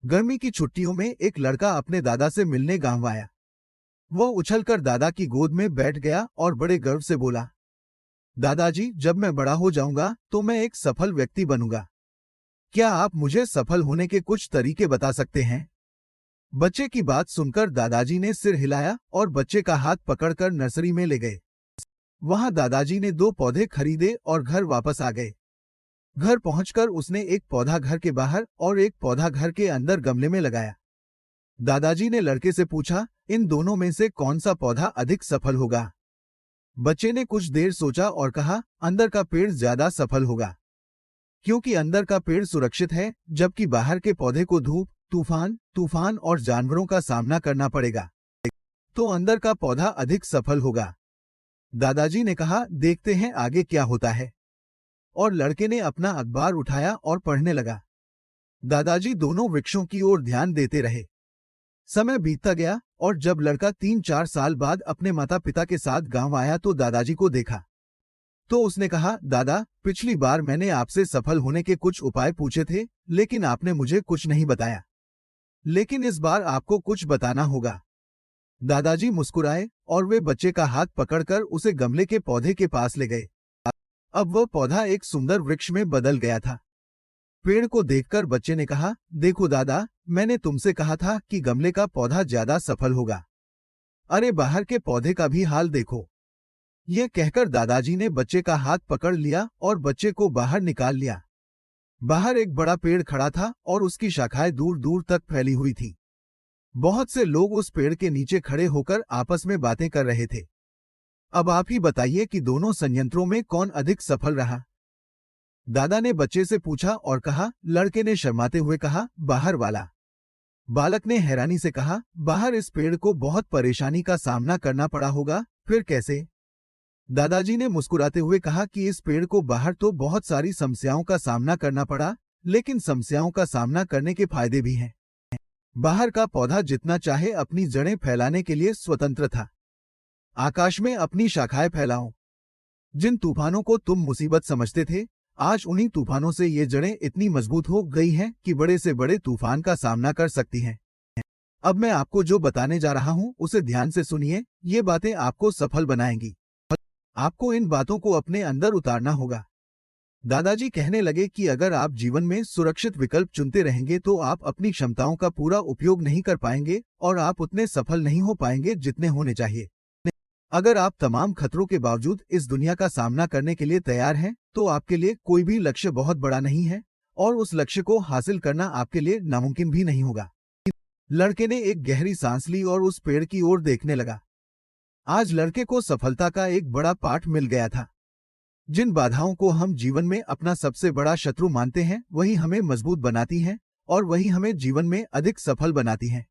गर्मी की छुट्टियों में एक लड़का अपने दादा से मिलने गांव आया। वह उछलकर दादा की गोद में बैठ गया और बड़े गर्व से बोला, दादाजी, जब मैं बड़ा हो जाऊंगा तो मैं एक सफल व्यक्ति बनूंगा। क्या आप मुझे सफल होने के कुछ तरीके बता सकते हैं? बच्चे की बात सुनकर दादाजी ने सिर हिलाया और बच्चे का हाथ पकड़कर नर्सरी में ले गए। वहां दादाजी ने 2 पौधे खरीदे और घर वापस आ गए। घर पहुंचकर उसने एक पौधा घर के बाहर और एक पौधा घर के अंदर गमले में लगाया। दादाजी ने लड़के से पूछा, इन दोनों में से कौन सा पौधा अधिक सफल होगा? बच्चे ने कुछ देर सोचा और कहा, अंदर का पेड़ ज्यादा सफल होगा, क्योंकि अंदर का पेड़ सुरक्षित है, जबकि बाहर के पौधे को धूप, तूफान और जानवरों का सामना करना पड़ेगा, तो अंदर का पौधा अधिक सफल होगा। दादाजी ने कहा, देखते हैं आगे क्या होता है। और लड़के ने अपना अखबार उठाया और पढ़ने लगा। दादाजी दोनों वृक्षों की ओर ध्यान देते रहे। समय बीतता गया और जब लड़का 3-4 साल बाद अपने माता पिता के साथ गांव आया तो दादाजी को देखा। तो उसने कहा, दादा, पिछली बार मैंने आपसे सफल होने के कुछ उपाय पूछे थे, लेकिन आपने मुझे कुछ नहीं बताया। लेकिन इस बार आपको कुछ बताना होगा। दादाजी मुस्कुराए और वे बच्चे का हाथ पकड़कर उसे गमले के पौधे के पास ले गए। अब वह पौधा एक सुंदर वृक्ष में बदल गया था। पेड़ को देखकर बच्चे ने कहा, देखो दादा, मैंने तुमसे कहा था कि गमले का पौधा ज्यादा सफल होगा। अरे बाहर के पौधे का भी हाल देखो। यह कहकर दादाजी ने बच्चे का हाथ पकड़ लिया और बच्चे को बाहर निकाल लिया। बाहर एक बड़ा पेड़ खड़ा था और उसकी शाखाएं दूर दूर तक फैली हुई थी। बहुत से लोग उस पेड़ के नीचे खड़े होकर आपस में बातें कर रहे थे। अब आप ही बताइए कि दोनों संयंत्रों में कौन अधिक सफल रहा? दादा ने बच्चे से पूछा और कहा। लड़के ने शर्माते हुए कहा, बाहर वाला। बालक ने हैरानी से कहा, बाहर इस पेड़ को बहुत परेशानी का सामना करना पड़ा होगा, फिर कैसे? दादाजी ने मुस्कुराते हुए कहा कि इस पेड़ को बाहर तो बहुत सारी समस्याओं का सामना करना पड़ा, लेकिन समस्याओं का सामना करने के फायदे भी हैं। बाहर का पौधा जितना चाहे अपनी जड़ें फैलाने के लिए स्वतंत्र था। आकाश में अपनी शाखाएं फैलाओ। जिन तूफानों को तुम मुसीबत समझते थे, आज उन्हीं तूफानों से ये जड़ें इतनी मजबूत हो गई हैं कि बड़े से बड़े तूफान का सामना कर सकती हैं। अब मैं आपको जो बताने जा रहा हूं उसे ध्यान से सुनिए, ये बातें आपको सफल बनाएंगी। आपको इन बातों को अपने अंदर उतारना होगा। दादाजी कहने लगे कि अगर आप जीवन में सुरक्षित विकल्प चुनते रहेंगे तो आप अपनी क्षमताओं का पूरा उपयोग नहीं कर पाएंगे और आप उतने सफल नहीं हो पाएंगे जितने होने चाहिए। अगर आप तमाम खतरों के बावजूद इस दुनिया का सामना करने के लिए तैयार हैं, तो आपके लिए कोई भी लक्ष्य बहुत बड़ा नहीं है और उस लक्ष्य को हासिल करना आपके लिए नामुमकिन भी नहीं होगा। लड़के ने एक गहरी सांस ली और उस पेड़ की ओर देखने लगा। आज लड़के को सफलता का एक बड़ा पाठ मिल गया था। जिन बाधाओं को हम जीवन में अपना सबसे बड़ा शत्रु मानते हैं, वही हमें मजबूत बनाती हैं और वही हमें जीवन में अधिक सफल बनाती हैं।